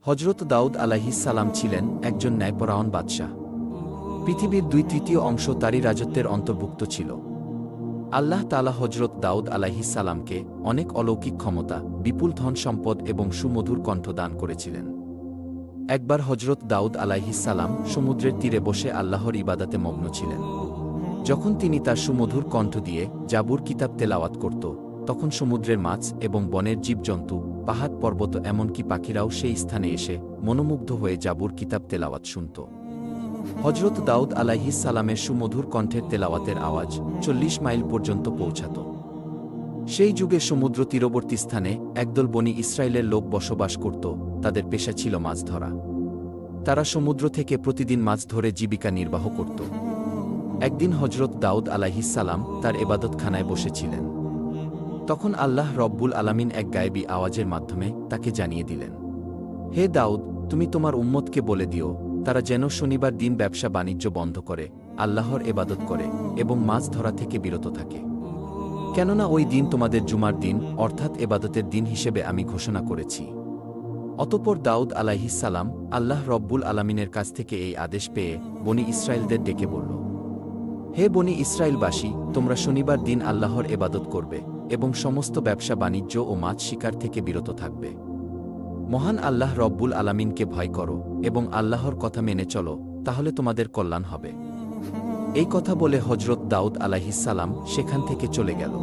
হজরত দাউদ আলাইহিস সালাম ছিলেন একজন ন্যায়পরায়ণ বাদশাহ। পৃথিবীর 2/3 অংশ তারই রাজত্বের অন্তর্ভুক্ত ছিল। আল্লাহ তাআলা হজরত দাউদ আলাইহিস সালামকে অনেক অলৌকিক ক্ষমতা, বিপুল ধন সম্পদ এবং সুমধুর কণ্ঠ দান করেছিলেন। একবার হজরত দাউদ আলাইহিস সালাম সমুদ্রের তীরে বসে আল্লাহর ইবাদাতে মগ্ন ছিলেন। যখন তিনি তার সুমধুর কণ্ঠ দিয়ে জাবুর কিতাব তেলাওয়াত করত, তখন সমুদ্রের মাছ এবং বনের জীবজন্তু, পাহাড় পর্বত এমনকি পাখিরাও সেই স্থানে এসে মনোমুগ্ধ হয়ে জাবুর কিতাব তেলাওয়াত শুনত। হজরত দাউদ আলাইহিস সালামের সুমধুর কণ্ঠের তেলাওয়াতের আওয়াজ 40 মাইল পর্যন্ত পৌঁছাত। সেই যুগে সমুদ্র তীরবর্তী স্থানে একদল বনি ইসরায়েলের লোক বসবাস করত। তাদের পেশা ছিল মাছ ধরা। তারা সমুদ্র থেকে প্রতিদিন মাছ ধরে জীবিকা নির্বাহ করত। একদিন হজরত দাউদ আলাইহিস সালাম তার এবাদতখানায় বসেছিলেন। তখন আল্লাহ রব্বুল আলামিন এক গায়েবী আওয়াজের মাধ্যমে তাকে জানিয়ে দিলেন, হে দাউদ, তুমি তোমার উম্মতকে বলে দিও, তারা যেন শনিবার দিন ব্যবসা বাণিজ্য বন্ধ করে আল্লাহর এবাদত করে এবং মাছ ধরা থেকে বিরত থাকে। কেননা ওই দিন তোমাদের জুমার দিন, অর্থাৎ এবাদতের দিন হিসেবে আমি ঘোষণা করেছি। অতঃপর দাউদ আলাইহিস সালাম আল্লাহ রব্বুল আলামিনের কাছ থেকে এই আদেশ পেয়ে বনি ইসরায়েলদের ডেকে বলল, হে বনি ইসরায়েলবাসী, তোমরা শনিবার দিন আল্লাহর এবাদত করবে এবং সমস্ত ব্যবসা বাণিজ্য ও মাছ শিকার থেকে বিরত থাকবে। মহান আল্লাহ রব্বুল আলামিনকে ভয় করো এবং আল্লাহর কথা মেনে চলো, তাহলে তোমাদের কল্যাণ হবে। এই কথা বলে হজরত দাউদ আলাইহিস সালাম সেখান থেকে চলে গেল।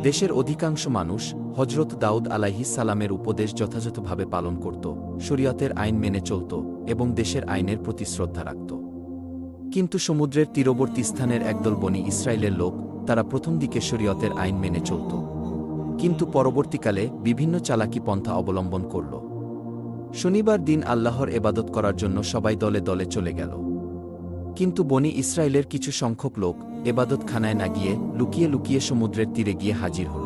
দেশের অধিকাংশ মানুষ হজরত দাউদ আলাইহিস সালামের উপদেশ যথাযথভাবে পালন করত, শরীয়তের আইন মেনে চলত এবং দেশের আইনের প্রতি শ্রদ্ধা রাখত। কিন্তু সমুদ্রের তীরবর্তী স্থানের একদল বনি ইসরায়েলের লোক, তারা প্রথম দিকে শরীয়তের আইন মেনে চলত, কিন্তু পরবর্তীকালে বিভিন্ন চালাকি পন্থা অবলম্বন করল। শনিবার দিন আল্লাহর এবাদত করার জন্য সবাই দলে দলে চলে গেল। কিন্তু বনি ইসরায়েলের কিছু সংখ্যক লোক এবাদতখানায় না গিয়ে লুকিয়ে লুকিয়ে সমুদ্রের তীরে গিয়ে হাজির হল।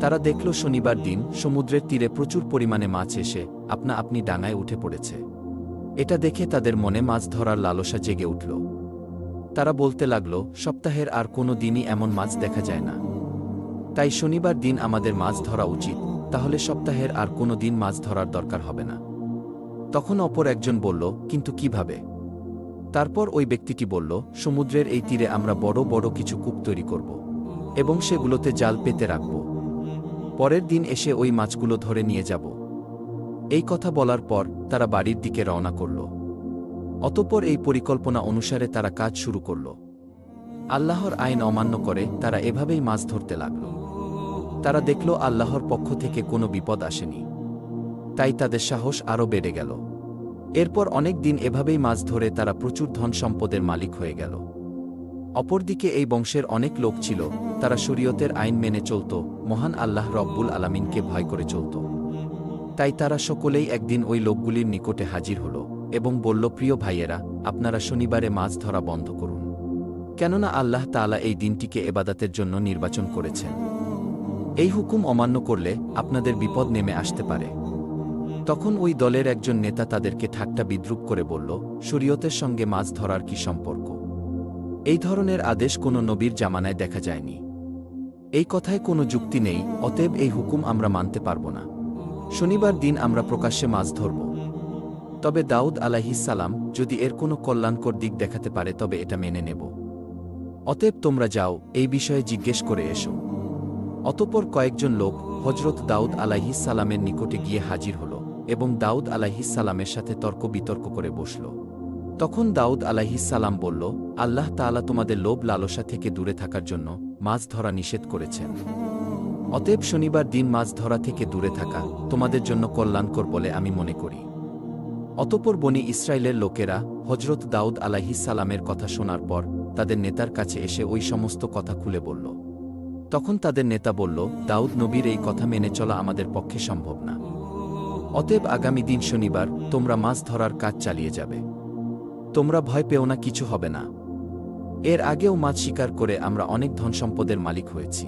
তারা দেখল শনিবার দিন সমুদ্রের তীরে প্রচুর পরিমাণে মাছ এসে আপনা আপনি ডাঙায় উঠে পড়েছে। এটা দেখে তাদের মনে মাছ ধরার লালসা জেগে উঠল। তারা বলতে লাগল, সপ্তাহের আর কোনো দিনই এমন মাছ দেখা যায় না, তাই শনিবার দিন আমাদের মাছ ধরা উচিত, তাহলে সপ্তাহের আর কোনো দিন মাছ ধরার দরকার হবে না। তখন অপর একজন বলল, কিন্তু কিভাবে? তারপর ওই ব্যক্তিটি বলল, সমুদ্রের এই তীরে আমরা বড় বড় কিছু কূপ তৈরি করব এবং সেগুলোতে জাল পেতে রাখব। পরের দিন এসে ওই মাছগুলো ধরে নিয়ে যাব। এই কথা বলার পর তারা বাড়ির দিকে রওনা করল। অতঃপর এই পরিকল্পনা অনুসারে তারা কাজ শুরু করল। আল্লাহর আইন অমান্য করে তারা এভাবেই মাছ ধরতে লাগল। তারা দেখল আল্লাহর পক্ষ থেকে কোনো বিপদ আসেনি, তাই তাদের সাহস আরও বেড়ে গেল। এরপর অনেক দিন এভাবেই মাছ ধরে তারা প্রচুর ধন সম্পদের মালিক হয়ে গেল। অপরদিকে এই বংশের অনেক লোক ছিল, তারা শরীয়তের আইন মেনে চলত, মহান আল্লাহ রব্বুল আলামিনকে ভয় করে চলত। তাই তারা সকলেই একদিন ওই লোকগুলির নিকটে হাজির হল এবং বলল, প্রিয় ভাইয়েরা, আপনারা শনিবারে মাছ ধরা বন্ধ করুন, কেননা আল্লাহ তাআলা এই দিনটিকে এবাদাতের জন্য নির্বাচন করেছেন। এই হুকুম অমান্য করলে আপনাদের বিপদ নেমে আসতে পারে। তখন ওই দলের একজন নেতা তাদেরকে ঠাট্টা বিদ্রূপ করে বলল, শরীয়তের সঙ্গে মাছ ধরার কি সম্পর্ক? এই ধরনের আদেশ কোনো নবীর জামানায় দেখা যায়নি। এই কথায় কোনো যুক্তি নেই, অতএব এই হুকুম আমরা মানতে পারব না। শনিবার দিন আমরা প্রকাশ্যে মাছ ধরব। তবে দাউদ আলাইহিস সালাম যদি এর কোনো কল্যাণকর দিক দেখাতে পারে তবে এটা মেনে নেব। অতএব তোমরা যাও, এই বিষয়ে জিজ্ঞেস করে এসো। অতঃপর কয়েকজন লোক হজরত দাউদ আলাইহিস সালামের নিকটে গিয়ে হাজির হল এবং দাউদ আলাইহিস সালামের সাথে তর্ক বিতর্ক করে বসল। তখন দাউদ আলাইহিস সালাম বলল, আল্লাহ তাআলা তোমাদের লোভ লালসা থেকে দূরে থাকার জন্য মাছ ধরা নিষেধ করেছেন। অতএব শনিবার দিন মাছ ধরা থেকে দূরে থাকা তোমাদের জন্য কল্যাণকর বলে আমি মনে করি। অতঃপর বনি ইসরায়েলের লোকেরা হজরত দাউদ আলাইহিস সালামের কথা শোনার পর তাদের নেতার কাছে এসে ওই সমস্ত কথা খুলে বলল। তখন তাদের নেতা বলল, দাউদ নবীর এই কথা মেনে চলা আমাদের পক্ষে সম্ভব না। অতএব আগামী দিন শনিবার তোমরা মাছ ধরার কাজ চালিয়ে যাবে। তোমরা ভয় পেও না, কিছু হবে না। এর আগেও মাছ শিকার করে আমরা অনেক ধন সম্পদের মালিক হয়েছি।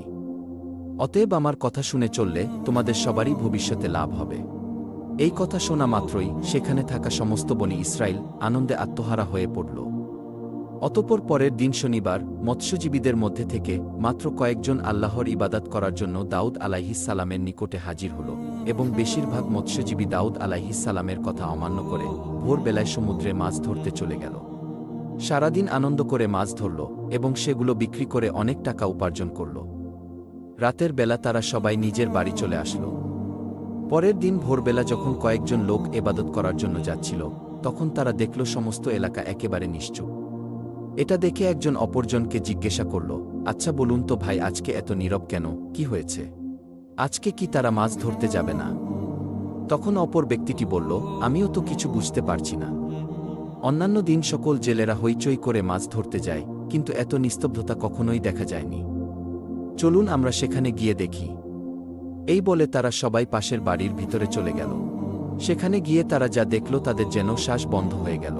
অতএব আমার কথা শুনে চললে তোমাদের সবারই ভবিষ্যতে লাভ হবে। এই কথা শোনা মাত্রই সেখানে থাকা সমস্ত বনি ইসরায়েল আনন্দে আত্মহারা হয়ে পড়ল। অতঃপর পরের দিন শনিবার মৎস্যজীবীদের মধ্যে থেকে মাত্র কয়েকজন আল্লাহর ইবাদত করার জন্য দাউদ আলাইহিস সালামের নিকটে হাজির হল এবং বেশিরভাগ মৎস্যজীবী দাউদ আলাইহিসসালামের কথা অমান্য করে ভোরবেলায় সমুদ্রে মাছ ধরতে চলে গেল। সারাদিন আনন্দ করে মাছ ধরল এবং সেগুলো বিক্রি করে অনেক টাকা উপার্জন করল। রাতের বেলা তারা সবাই নিজের বাড়ি চলে আসলো। পরের দিন ভোরবেলা যখন কয়েকজন লোক ইবাদত করার জন্য যাচ্ছিল, তখন তারা দেখল সমস্ত এলাকা একেবারে নিশ্চুপ। এটা দেখে একজন অপরজনকে জিজ্ঞাসা করল, আচ্ছা বলুন তো ভাই, আজকে এত নীরব কেন, কি হয়েছে? আজকে কি তারা মাছ ধরতে যাবে না? তখন অপর ব্যক্তিটি বলল, আমিও তো কিছু বুঝতে পারছি না। অন্যান্য দিন সকল জেলেরা হইচই করে মাছ ধরতে যায়, কিন্তু এত নিস্তব্ধতা কখনোই দেখা যায়নি। চলুন আমরা সেখানে গিয়ে দেখি। এই বলে তারা সবাই পাশের বাড়ির ভিতরে চলে গেল। সেখানে গিয়ে তারা যা দেখল তাদের যেন শ্বাস বন্ধ হয়ে গেল।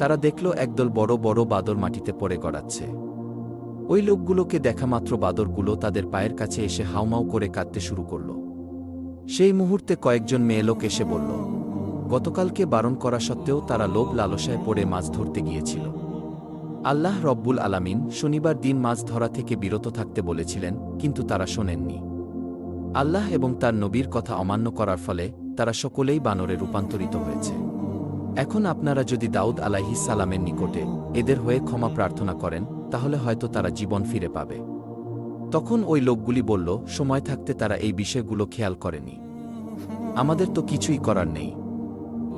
তারা দেখল একদল বড় বড় বাদর মাটিতে পড়ে গড়াচ্ছে। ওই লোকগুলোকে দেখা মাত্র বাদরগুলো তাদের পায়ের কাছে এসে হাউমাউ করে কাঁদতে শুরু করল। সেই মুহূর্তে কয়েকজন মেয়েলোক এসে বলল, গতকালকে বারণ করা সত্ত্বেও তারা লোভ লালসায় পড়ে মাছ ধরতে গিয়েছিল। আল্লাহ রব্বুল আলামিন শনিবার দিন মাছ ধরা থেকে বিরত থাকতে বলেছিলেন, কিন্তু তারা শোনেননি। আল্লাহ এবং তার নবীর কথা অমান্য করার ফলে তারা সকলেই বানরে রূপান্তরিত হয়েছে। এখন আপনারা যদি দাউদ আলাইহিসসালামের নিকটে এদের হয়ে ক্ষমা প্রার্থনা করেন, তাহলে হয়তো তারা জীবন ফিরে পাবে। তখন ওই লোকগুলি বলল, সময় থাকতে তারা এই বিষয়গুলো খেয়াল করেনি, আমাদের তো কিছুই করার নেই।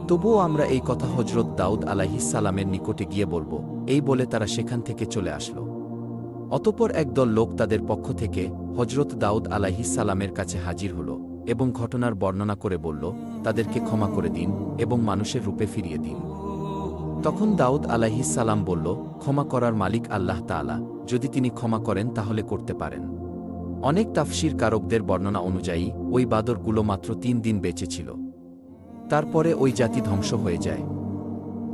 তবুও আমরা এই কথা হজরত দাউদ আলাইহিসসালামের নিকটে গিয়ে বলবো, এই বলে তারা সেখান থেকে চলে আসলো। অতঃপর একদল লোক তাদের পক্ষ থেকে হজরত দাউদ আলাইহিসসালামের কাছে হাজির হল এবং ঘটনার বর্ণনা করে বলল, তাদেরকে ক্ষমা করে দিন এবং মানুষের রূপে ফিরিয়ে দিন। তখন দাউদ আলাইহিসসালাম বলল, ক্ষমা করার মালিক আল্লাহ তাআলা, যদি তিনি ক্ষমা করেন তাহলে করতে পারেন। অনেক তাফসীর কারকদের বর্ণনা অনুযায়ী ওই বাদরগুলো মাত্র 3 দিন বেঁচে ছিল। তারপরে ওই জাতি ধ্বংস হয়ে যায়।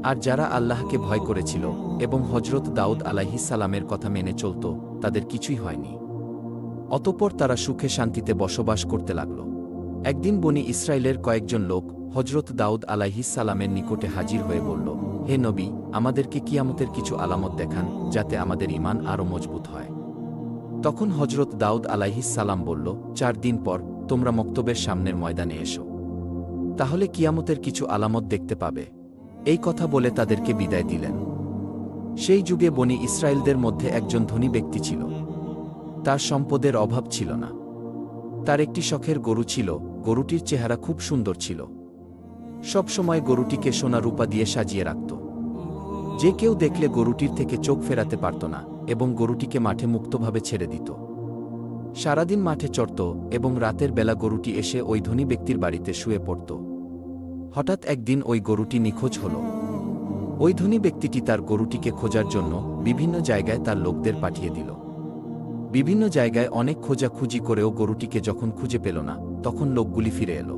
আর যারা আল্লাহকে ভয় করেছিল এবং হজরত দাউদ আলাইহিসসালামের কথা মেনে চলত, তাদের কিছুই হয়নি। অতঃপর তারা সুখে শান্তিতে বসবাস করতে লাগল। একদিন বনি ইসরায়েলের কয়েকজন লোক হজরত দাউদ আলাইহিসসালামের নিকটে হাজির হয়ে বলল, হে নবী, আমাদেরকে কিয়ামতের কিছু আলামত দেখান, যাতে আমাদের ঈমান আরও মজবুত হয়। তখন হজরত দাউদ আলাইহিসসালাম বলল, 4 দিন পর তোমরা মক্তবের সামনের ময়দানে এসো, তাহলে কিয়ামতের কিছু আলামত দেখতে পাবে। এই কথা বলে তাদেরকে বিদায় দিলেন। সেই যুগে বনি ইসরায়েলদের মধ্যে একজন ধনী ব্যক্তি ছিল। তার সম্পদের অভাব ছিল না। তার একটি শখের গরু ছিল। গরুটির চেহারা খুব সুন্দর ছিল। সব সময় গরুটিকে সোনা রূপা দিয়ে সাজিয়ে রাখত। যে কেউ দেখলে গরুটির থেকে চোখ ফেরাতে পারত না এবং গরুটিকে মাঠে মুক্তভাবে ছেড়ে দিত। সারাদিন মাঠে চড়ত এবং রাতের বেলা গরুটি এসে ওই ধনী ব্যক্তির বাড়িতে শুয়ে পড়ত। হঠাৎ একদিন ওই গরুটি নিখোঁজ হল। ওই ধনী ব্যক্তিটি তার গরুটিকে খোঁজার জন্য বিভিন্ন জায়গায় তার লোকদের পাঠিয়ে দিল। বিভিন্ন জায়গায় অনেক খোঁজাখুঁজি করেও গরুটিকে যখন খুঁজে পেল না, তখন লোকগুলি ফিরে এলো।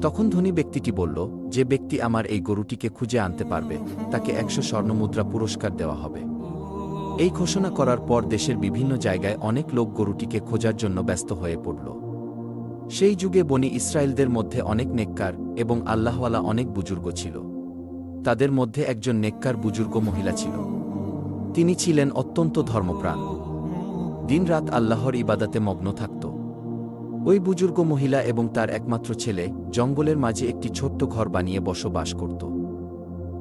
তখন ধনী ব্যক্তিটি বলল, যে ব্যক্তি আমার এই গরুটিকে খুঁজে আনতে পারবে, তাকে 100 স্বর্ণমুদ্রা পুরস্কার দেওয়া হবে। এই ঘোষণা করার পর দেশের বিভিন্ন জায়গায় অনেক লোক গরুটিকে খোঁজার জন্য ব্যস্ত হয়ে পড়ল। সেই যুগে বনি ইসরায়েলদের মধ্যে অনেক নেককার এবং আল্লাহওয়ালা অনেক বুজুর্গ ছিল। তাদের মধ্যে একজন নেককার বুজুর্গ মহিলা ছিল। তিনি ছিলেন অত্যন্ত ধর্মপ্রাণ। দিনরাত আল্লাহর ইবাদতে মগ্ন থাকত। ওই বুজুর্গ মহিলা এবং তার একমাত্র ছেলে জঙ্গলের মাঝে একটি ছোট্ট ঘর বানিয়ে বসবাস করত।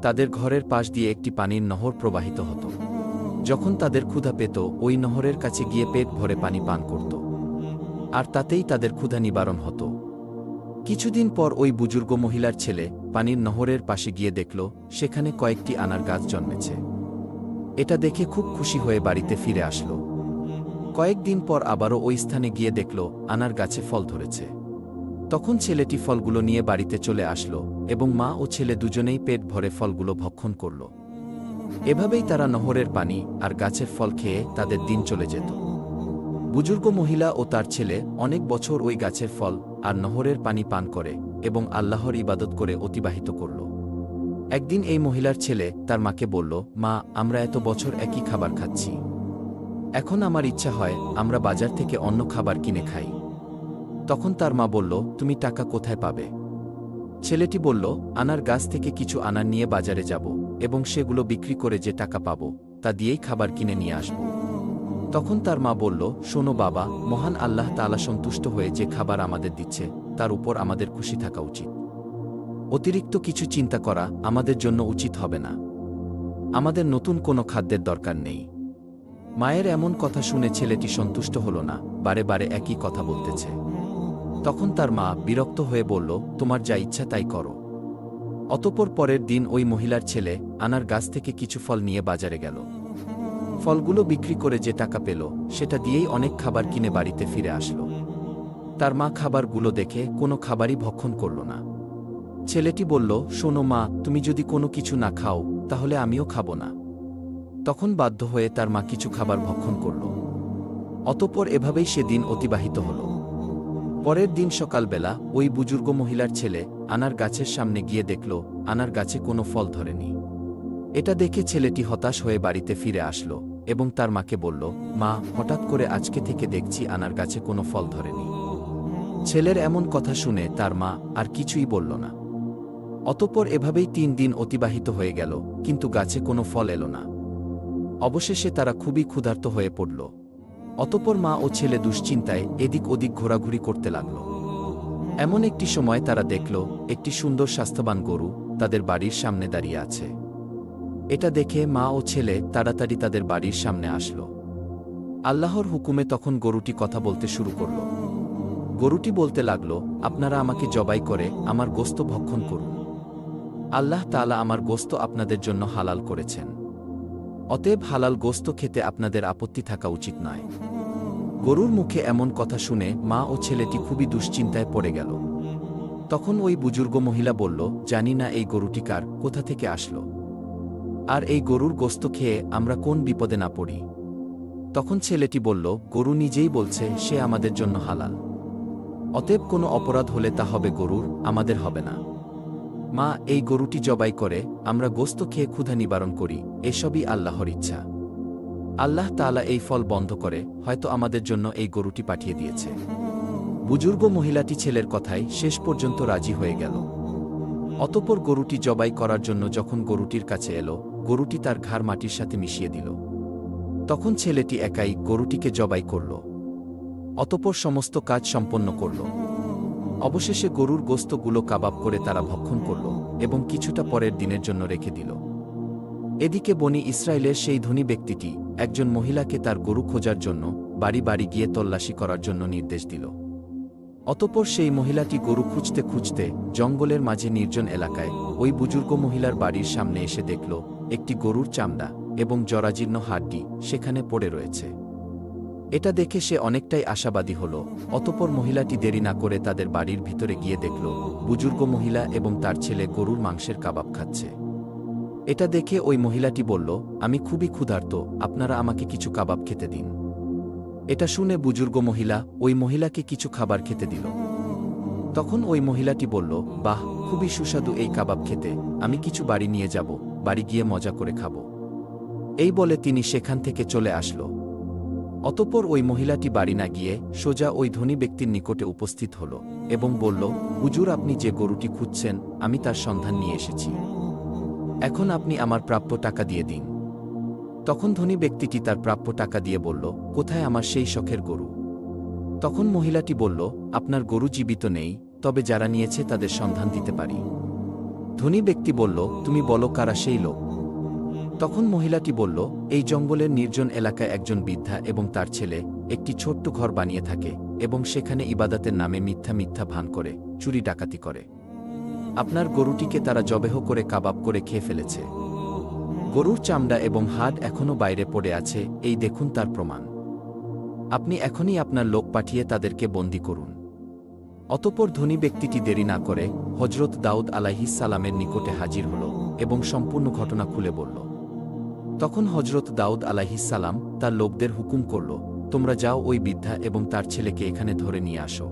তাদের ঘরের পাশ দিয়ে একটি পানির নহর প্রবাহিত হতো। যখন তাদের ক্ষুধা পেত, ওই নহরের কাছে গিয়ে পেট ভরে পানি পান করত, আর তাতেই তাদের ক্ষুধা নিবারণ হতো। কিছুদিন পর ওই বুজুর্গ মহিলার ছেলে পানির নহরের পাশে গিয়ে দেখল সেখানে কয়েকটি আনার গাছ জন্মেছে। এটা দেখে খুব খুশি হয়ে বাড়িতে ফিরে আসলো। কয়েকদিন পর আবারও ওই স্থানে গিয়ে দেখল আনার গাছে ফল ধরেছে। তখন ছেলেটি ফলগুলো নিয়ে বাড়িতে চলে আসলো এবং মা ও ছেলে দুজনেই পেট ভরে ফলগুলো ভক্ষণ করল। এভাবেই তারা নহরের পানি আর গাছের ফল খেয়ে তাদের দিন চলে যেত। বুজুর্গ মহিলা ও তার ছেলে অনেক বছর ওই গাছের ফল আর নহরের পানি পান করে এবং আল্লাহর ইবাদত করে অতিবাহিত করল। একদিন এই মহিলার ছেলে তার মাকে বলল, মা, আমরা এত বছর একই খাবার খাচ্ছি, এখন আমার ইচ্ছা হয় আমরা বাজার থেকে অন্য খাবার কিনে খাই। তখন তার মা বলল, তুমি টাকা কোথায় পাবে? ছেলেটি বলল, আনার গাছ থেকে কিছু আনার নিয়ে বাজারে যাব এবং সেগুলো বিক্রি করে যে টাকা পাব তা দিয়েই খাবার কিনে নিয়ে আসব। তখন তার মা বলল, শোনো বাবা, মহান আল্লাহ তাআলা সন্তুষ্ট হয়ে যে খাবার আমাদের দিচ্ছে তার উপর আমাদের খুশি থাকা উচিত। অতিরিক্ত কিছু চিন্তা করা আমাদের জন্য উচিত হবে না। আমাদের নতুন কোনো খাদ্যের দরকার নেই। মায়ের এমন কথা শুনে ছেলেটি সন্তুষ্ট হল না, বারে বারে একই কথা বলতেছে। তখন তার মা বিরক্ত হয়ে বলল, তোমার যা ইচ্ছা তাই করো। অতঃপর পরের দিন ওই মহিলার ছেলে আনার গাছ থেকে কিছু ফল নিয়ে বাজারে গেল। ফলগুলো বিক্রি করে যে টাকা পেল সেটা দিয়েই অনেক খাবার কিনে বাড়িতে ফিরে আসলো। তার মা খাবারগুলো দেখে কোনো খাবারই ভক্ষণ করল না। ছেলেটি বলল, শোনো মা, তুমি যদি কোনো কিছু না খাও তাহলে আমিও খাব না। তখন বাধ্য হয়ে তার মা কিছু খাবার ভক্ষণ করল। অতঃপর এভাবেই সে দিন অতিবাহিত হল। পরের দিন সকালবেলা ওই বুজুর্গ মহিলার ছেলে আনার গাছের সামনে গিয়ে দেখল আনার গাছে কোনো ফল ধরেনি। এটা দেখে ছেলেটি হতাশ হয়ে বাড়িতে ফিরে আসলো এবং তার মাকে বলল, মা, হঠাৎ করে আজকে থেকে দেখছি আনার গাছে কোনো ফল ধরেনি। ছেলের এমন কথা শুনে তার মা আর কিছুই বলল না। অতঃপর এভাবেই 3 দিন অতিবাহিত হয়ে গেল, কিন্তু গাছে কোনো ফল এলো না। অবশেষে তারা খুবই ক্ষুধার্ত হয়ে পড়ল। অতঃপর মা ও ছেলে দুশ্চিন্তায় এদিক ওদিক ঘোরাঘুরি করতে লাগল। এমন একটি সময় তারা দেখল একটি সুন্দর স্বাস্থ্যবান গরু তাদের বাড়ির সামনে দাঁড়িয়ে আছে। এটা দেখে মা ও ছেলে তাড়াতাড়ি তাদের বাড়ির সামনে আসলো। আল্লাহর হুকুমে তখন গরুটি কথা বলতে শুরু করল। গরুটি বলতে লাগল, আপনারা আমাকে জবাই করে আমার গোশত ভক্ষণ করুন। আল্লাহ তাআলা আমার গোশত আপনাদের জন্য হালাল করেছেন। অতএব হালাল গোশত খেতে আপনাদের আপত্তি থাকা উচিত নয়। গরুর মুখে এমন কথা শুনে মা ও ছেলেটি খুবই দুশ্চিন্তায় পড়ে গেল। তখন ওই বুজুর্গ মহিলা বলল, জানি না এই গরুটি কার, কোথা থেকে আসলো, আর এই গরুর গোশত খেয়ে আমরা কোন বিপদে না পড়ি। তখন ছেলেটি বলল, গরু নিজেই বলছে সে আমাদের জন্য হালাল। অতএব কোনো অপরাধ হলে তা হবে গরুর, আমাদের হবে না। মা, এই গরুটি জবাই করে আমরা গোশত খেয়ে ক্ষুধা নিবারণ করি, এসবই আল্লাহর ইচ্ছা। আল্লাহ তাআলা এই ফল বন্ধ করে হয়তো আমাদের জন্য এই গরুটি পাঠিয়ে দিয়েছে। বুজুর্গ মহিলাটি ছেলের কথায় শেষ পর্যন্ত রাজি হয়ে গেল। অতঃপর গরুটি জবাই করার জন্য যখন গরুটির কাছে এলো, গরুটি তার ঘাড় মাটির সাথে মিশিয়ে দিল। তখন ছেলেটি একাই গরুটিকে জবাই করল। অতঃপর সমস্ত কাজ সম্পন্ন করল। অবশেষে গরুর গোশতগুলো কাবাব করে তারা ভক্ষণ করল এবং কিছুটা পরের দিনের জন্য রেখে দিল। এদিকে বনি ইসরায়েলের সেই ধনী ব্যক্তিটি একজন মহিলাকে তার গরু খোঁজার জন্য বাড়ি বাড়ি গিয়ে তল্লাশি করার জন্য নির্দেশ দিল। অতঃপর সেই মহিলাটি গরু খুঁজতে খুঁজতে জঙ্গলের মাঝে নির্জন এলাকায় ওই বুজুর্গ মহিলার বাড়ির সামনে এসে দেখল একটি গরুর চামড়া এবং জরাজীর্ণ হাড্ডি সেখানে পড়ে রয়েছে। এটা দেখে সে অনেকটাই আশাবাদী হল। অতঃপর মহিলাটি দেরি না করে তাদের বাড়ির ভিতরে গিয়ে দেখল বুজুর্গ মহিলা এবং তার ছেলে গরুর মাংসের কাবাব খাচ্ছে। এটা দেখে ওই মহিলাটি বলল, আমি খুবই ক্ষুধার্ত, আপনারা আমাকে কিছু কাবাব খেতে দিন। এটা শুনে বুজুর্গ মহিলা ওই মহিলাকে কিছু খাবার খেতে দিল। তখন ওই মহিলাটি বলল, বাহ, খুবই সুস্বাদু এই কাবাব খেতে, আমি কিছু বাড়ি নিয়ে যাব, বাড়ি গিয়ে মজা করে খাব। এই বলে তিনি সেখান থেকে চলে আসলো। অতঃপর ওই মহিলাটি বাড়ি না গিয়ে সোজা ওই ধনী ব্যক্তির নিকটে উপস্থিত হল এবং বলল, হুজুর, আপনি যে গরুটি খুঁজছেন আমি তার সন্ধান নিয়ে এসেছি। এখন আপনি আমার প্রাপ্য টাকা দিয়ে দিন। তখন ধনী ব্যক্তিটি তার প্রাপ্য টাকা দিয়ে বলল, কোথায় আমার সেই শখের গরু? তখন মহিলাটি বলল, আপনার গরু জীবিত নেই, তবে যারা নিয়েছে তাদের সন্ধান দিতে পারি। ধনী ব্যক্তি বলল, তুমি বলো কারা সেই লোক? তখন মহিলাটি বলল, এই জঙ্গলের নির্জন এলাকায় একজন বৃদ্ধা এবং তার ছেলে একটি ছোট্ট ঘর বানিয়ে থাকে এবং সেখানে ইবাদতের নামে মিথ্যা মিথ্যা ভান করে চুরি ডাকাতি করে। আপনার গরুটিকে তারা জবেহ করে কাবাব করে খেয়ে ফেলেছে। গরুর চামড়া এবং হাড় এখনও বাইরে পড়ে আছে, এই দেখুন তার প্রমাণ। আপনি এখনই আপনার লোক পাঠিয়ে তাদেরকে বন্দী করুন। অতঃপর ধনী ব্যক্তিটি দেরি না করে হজরত দাউদ আলাইহিস সালামের নিকটে হাজির হল এবং সম্পূর্ণ ঘটনা খুলে বলল। তখন হজরত দাউদ আলাইহিস সালাম তার লোকদের হুকুম করল, তোমরা যাও ওই বৃদ্ধা এবং তার ছেলেকে এখানে ধরে নিয়ে আসো।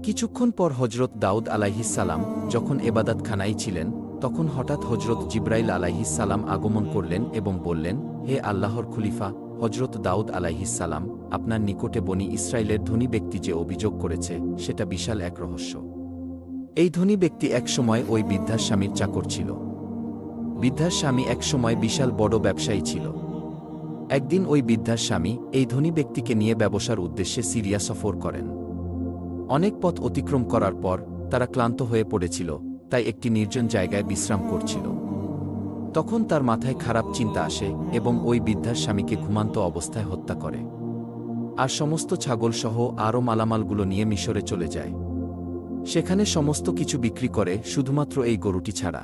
কিছুক্ষণ পর হজরত দাউদ আলাইহিস সালাম যখন এবাদতখানায় ছিলেন, তখন হঠাৎ হজরত জিব্রাইল আলাইহিস সালাম আগমন করলেন এবং বললেন, হে আল্লাহর খলিফা হজরত দাউদ আলাইহিস সালাম, আপনার নিকটে বনি ইসরায়েলের ধনী ব্যক্তি যে অভিযোগ করেছে সেটা বিশাল এক রহস্য। এই ধনী ব্যক্তি একসময় ওই বৃদ্ধার স্বামীর চাকর ছিল। বৃদ্ধার স্বামী একসময় বিশাল বড় ব্যবসায়ী ছিল। একদিন ওই বৃদ্ধার স্বামী এই ধনী ব্যক্তিকে নিয়ে ব্যবসার উদ্দেশ্যে সিরিয়া সফর করেন। অনেক পথ অতিক্রম করার পর তারা ক্লান্ত হয়ে পড়েছিল, তাই একটি নির্জন জায়গায় বিশ্রাম করছিল। তখন তার মাথায় খারাপ চিন্তা আসে এবং ওই বৃদ্ধার স্বামীকে ঘুমান্ত অবস্থায় হত্যা করে, আর সমস্ত ছাগল সহ আরও মালামালগুলো নিয়ে মিশরে চলে যায়। সেখানে সমস্ত কিছু বিক্রি করে শুধুমাত্র এই গরুটি ছাড়া,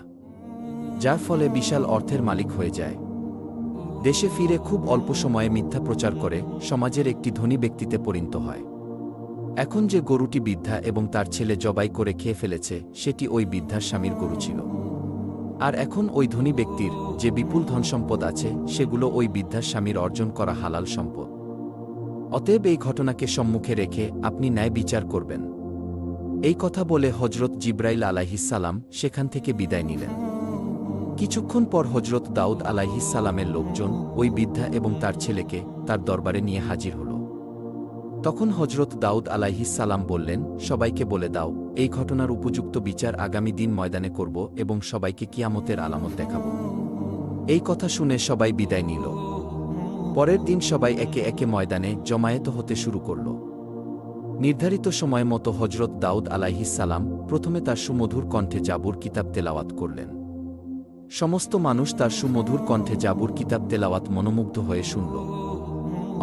যার ফলে বিশাল অর্থের মালিক হয়ে যায়। দেশে ফিরে খুব অল্প সময়ে মিথ্যা প্রচার করে সমাজের একটি ধনী ব্যক্তিতে পরিণত হয়। এখন যে গরুটি বৃদ্ধা এবং তার ছেলে জবাই করে খেয়ে ফেলেছে সেটি ওই বৃদ্ধার স্বামীর গরু ছিল। আর এখন ওই ধনী ব্যক্তির যে বিপুল ধনসম্পদ আছে সেগুলো ওই বৃদ্ধার স্বামীর অর্জন করা হালাল সম্পদ। অতএব এই ঘটনাকে সম্মুখে রেখে আপনি ন্যায় বিচার করবেন। এই কথা বলে হজরত জিব্রাইল আলাইহিসসালাম সেখান থেকে বিদায় নিলেন। কিছুক্ষণ পর হজরত দাউদ আলাইহিসসালামের লোকজন ওই বৃদ্ধা এবং তার ছেলেকে তার দরবারে নিয়ে হাজির হল। তখন হজরত দাউদ আলাইহিসসালাম বললেন, সবাইকে বলে দাও, এই ঘটনার উপযুক্ত বিচার আগামী দিন ময়দানে করব এবং সবাইকে কিয়ামতের আলামত দেখাব। এই কথা শুনে সবাই বিদায় নিল। পরের দিন সবাই একে একে ময়দানে জমায়েত হতে শুরু করল। নির্ধারিত সময় মতো হজরত দাউদ আলাইহিসসালাম প্রথমে তার সুমধুর কণ্ঠে জাবুর কিতাব তেলাওয়াত করলেন। সমস্ত মানুষ তার সুমধুর কণ্ঠে জাবুর কিতাব তেলাওয়াত মনোমুগ্ধ হয়ে শুনল।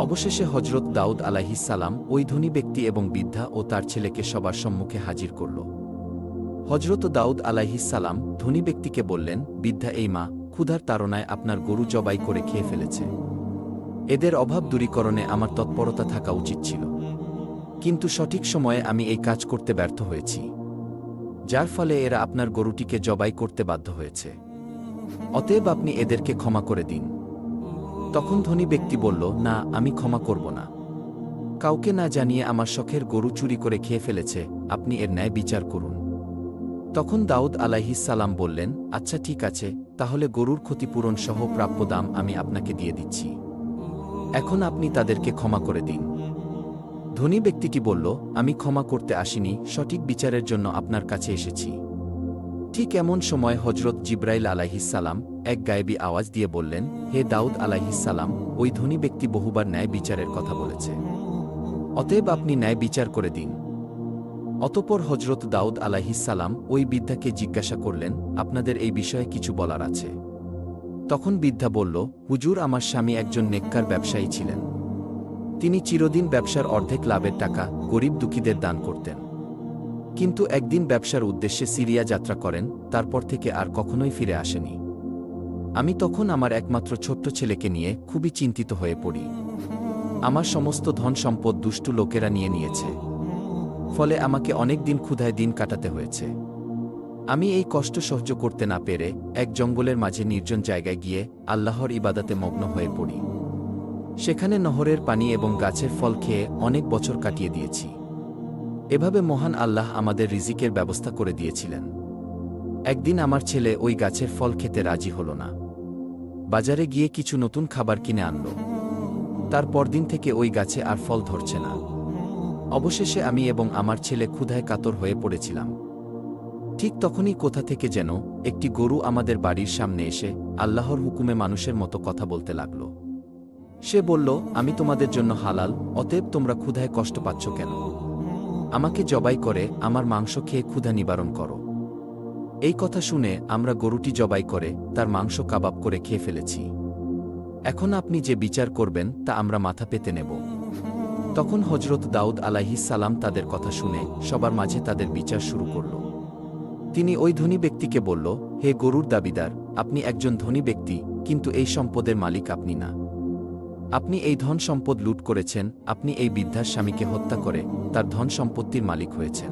অবশেষে হজরত দাউদ আলাইহিসসালাম ওই ধনী ব্যক্তি এবং বৃদ্ধা ও তার ছেলেকে সবার সম্মুখে হাজির করল। হজরত দাউদ আলাইহিসসালাম ধনী ব্যক্তিকে বললেন, বৃদ্ধা এই মা ক্ষুধার তাড়নায় আপনার গরু জবাই করে খেয়ে ফেলেছে। এদের অভাব দূরীকরণে আমার তৎপরতা থাকা উচিত ছিল, কিন্তু সঠিক সময়ে আমি এই কাজ করতে ব্যর্থ হয়েছি, যার ফলে এরা আপনার গরুটিকে জবাই করতে বাধ্য হয়েছে। অতএব আপনি এদেরকে ক্ষমা করে দিন। তখন ধনী ব্যক্তি বলল, না, আমি ক্ষমা করব না। কাউকে না জানিয়ে আমার শখের গরু চুরি করে খেয়ে ফেলেছে, আপনি এর ন্যায় বিচার করুন। তখন দাউদ আলাইহিসসালাম বললেন, আচ্ছা ঠিক আছে, তাহলে গরুর ক্ষতিপূরণ সহ প্রাপ্য দাম আমি আপনাকে দিয়ে দিচ্ছি। এখন আপনি তাদেরকে ক্ষমা করে দিন। ধনী ব্যক্তিটি বলল, আমি ক্ষমা করতে আসিনি, সঠিক বিচারের জন্য আপনার কাছে এসেছি। ঠিক এমন সময় হজরত জিব্রাইল আলাইহিসসালাম এক গায়েবী আওয়াজ দিয়ে বললেন, হে দাউদ আলাইহিসসালাম, ওই ধনী ব্যক্তি বহুবার ন্যায় বিচারের কথা বলেছে, অতএব আপনি ন্যায় বিচার করে দিন। অতঃপর হজরত দাউদ আলাইহিসসালাম ওই বৃদ্ধাকে জিজ্ঞাসা করলেন, আপনাদের এই বিষয়ে কিছু বলার আছে? তখন বৃদ্ধা বলল, হুজুর, আমার স্বামী একজন নেককার ব্যবসায়ী ছিলেন। তিনি চিরদিন ব্যবসার অর্ধেক লাভের টাকা গরিব দুঃখীদের দান করতেন। কিন্তু একদিন ব্যবসার উদ্দেশ্যে সিরিয়া যাত্রা করেন, তারপর থেকে আর কখনোই ফিরে আসেনি। আমি তখন আমার একমাত্র ছোট্ট ছেলেকে নিয়ে খুবই চিন্তিত হয়ে পড়ি। আমার সমস্ত ধন সম্পদ দুষ্টু লোকেরা নিয়ে নিয়েছে, ফলে আমাকে অনেক দিন ক্ষুধায় দিন কাটাতে হয়েছে। আমি এই কষ্ট সহ্য করতে না পেরে এক জঙ্গলের মাঝে নির্জন জায়গায় গিয়ে আল্লাহর ইবাদতে মগ্ন হয়ে পড়ি। সেখানে নহরের পানি এবং গাছের ফল খেয়ে অনেক বছর কাটিয়ে দিয়েছি। এভাবে মহান আল্লাহ আমাদের রিজিকের ব্যবস্থা করে দিয়েছিলেন। একদিন আমার ছেলে ওই গাছের ফল খেতে রাজি হল না। বাজারে গিয়ে কিছু নতুন খাবার কিনে আনল। তার পরদিন থেকে ওই গাছে আর ফল ধরছে না। অবশেষে আমি এবং আমার ছেলে ক্ষুধায় কাতর হয়ে পড়েছিলাম। ঠিক তখনই কোথা থেকে যেন একটি গরু আমাদের বাড়ির সামনে এসে আল্লাহর হুকুমে মানুষের মতো কথা বলতে লাগল। সে বলল, আমি তোমাদের জন্য হালাল, অতএব তোমরা ক্ষুধায় কষ্ট পাচ্ছ কেন? আমাকে জবাই করে আমার মাংস খেয়ে ক্ষুধা নিবারণ করো। এই কথা শুনে আমরা গরুটি জবাই করে তার মাংস কাবাব করে খেয়ে ফেলেছি। এখন আপনি যে বিচার করবেন তা আমরা মাথা পেতে নেব। তখন হজরত দাউদ আলাইহিসসালাম তাদের কথা শুনে সবার মাঝে তাদের বিচার শুরু করল। তিনি ওই ধনী ব্যক্তিকে বলল, হে গরুর দাবিদার, আপনি একজন ধনী ব্যক্তি, কিন্তু এই সম্পদের মালিক আপনি না। আপনি এই ধন সম্পদ লুট করেছেন। আপনি এই বৃদ্ধার স্বামীকে হত্যা করে তার ধন সম্পত্তির মালিক হয়েছেন।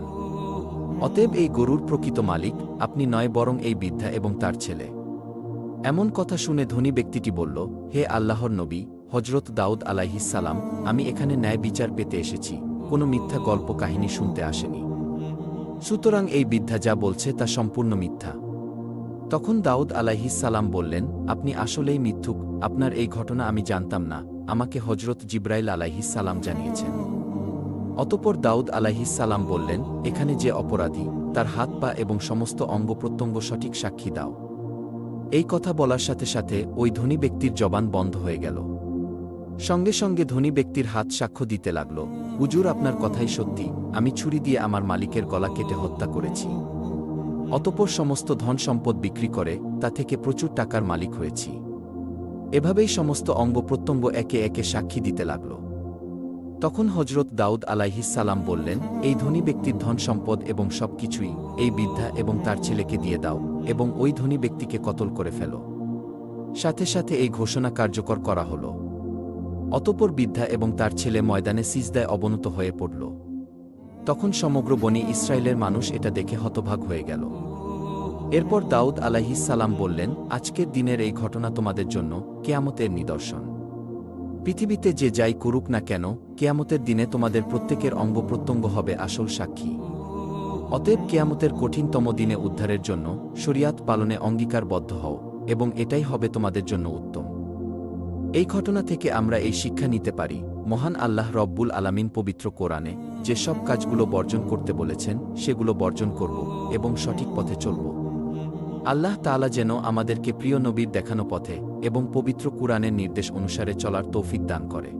অতএব এই গরুর প্রকৃত মালিক আপনি নয়, বরং এই বৃদ্ধা এবং তার ছেলে। এমন কথা শুনে ধনী ব্যক্তিটি বলল, হে আল্লাহর নবী হজরত দাউদ আলাইহিসসালাম, আমি এখানে ন্যায় বিচার পেতে এসেছি, কোনো মিথ্যা গল্প কাহিনী শুনতে আসেনি। সুতরাং এই বৃদ্ধা যা বলছে তা সম্পূর্ণ মিথ্যা। তখন দাউদ আলাইহিসসালাম বললেন, আপনি আসলেই মিথ্যুক, আপনার এই ঘটনা আমি জানতাম না, আমাকে হজরত জিব্রাইল আলাইহিসসালাম জানিয়েছেন। অতঃপর দাউদ আলাইহিসসালাম বললেন, এখানে যে অপরাধী তার হাত পা এবং সমস্ত অঙ্গ প্রত্যঙ্গ সঠিক সাক্ষী দাও। এই কথা বলার সাথে সাথে ওই ধনী ব্যক্তির জবান বন্ধ হয়ে গেল। সঙ্গে সঙ্গে ধনী ব্যক্তির হাত সাক্ষ্য দিতে লাগল, হুজুর আপনার কথাই সত্যি, আমি ছুরি দিয়ে আমার মালিকের গলা কেটে হত্যা করেছি। অতঃপর সমস্ত ধন সম্পদ বিক্রি করে তা থেকে প্রচুর টাকার মালিক হয়েছি। এভাবেই সমস্ত অঙ্গ প্রত্যঙ্গ একে একে সাক্ষী দিতে লাগল। তখন হজরত দাউদ আলাইহিসসালাম বললেন, এই ধনী ব্যক্তির ধন সম্পদ এবং সবকিছুই এই বৃদ্ধা এবং তার ছেলেকে দিয়ে দাও এবং ওই ধনী ব্যক্তিকে কতল করে ফেল। সাথে সাথে এই ঘোষণা কার্যকর করা হল। অতঃপর বৃদ্ধা এবং তার ছেলে ময়দানে সিজদায় অবনত হয়ে পড়ল। তখন সমগ্র বনি ইসরায়েলের মানুষ এটা দেখে হতভাগ হয়ে গেল। এরপর দাউদ আলাইহিসসালাম বললেন, আজকের দিনের এই ঘটনা তোমাদের জন্য কেয়ামতের নিদর্শন। পৃথিবীতে যে যাই করুক না কেন, কেয়ামতের দিনে তোমাদের প্রত্যেকের অঙ্গ প্রত্যঙ্গ হবে আসল সাক্ষী। অতএব কেয়ামতের কঠিনতম দিনে উদ্ধারের জন্য শরিয়াত পালনে অঙ্গীকারবদ্ধ হও এবং এটাই হবে তোমাদের জন্য উত্তম। এই ঘটনা থেকে আমরা এই শিক্ষা নিতে পারি, মহান আল্লাহ রব্বুল আলামিন পবিত্র কোরআনে যে সব কাজগুলো বর্জন করতে বলেছেন সেগুলো বর্জন করব এবং সঠিক পথে চলব। আল্লাহ তাআলা যেন আমাদেরকে প্রিয় নবীর দেখানো পথে এবং পবিত্র কুরআনের নির্দেশ অনুসারে চলার তৌফিক দান করে।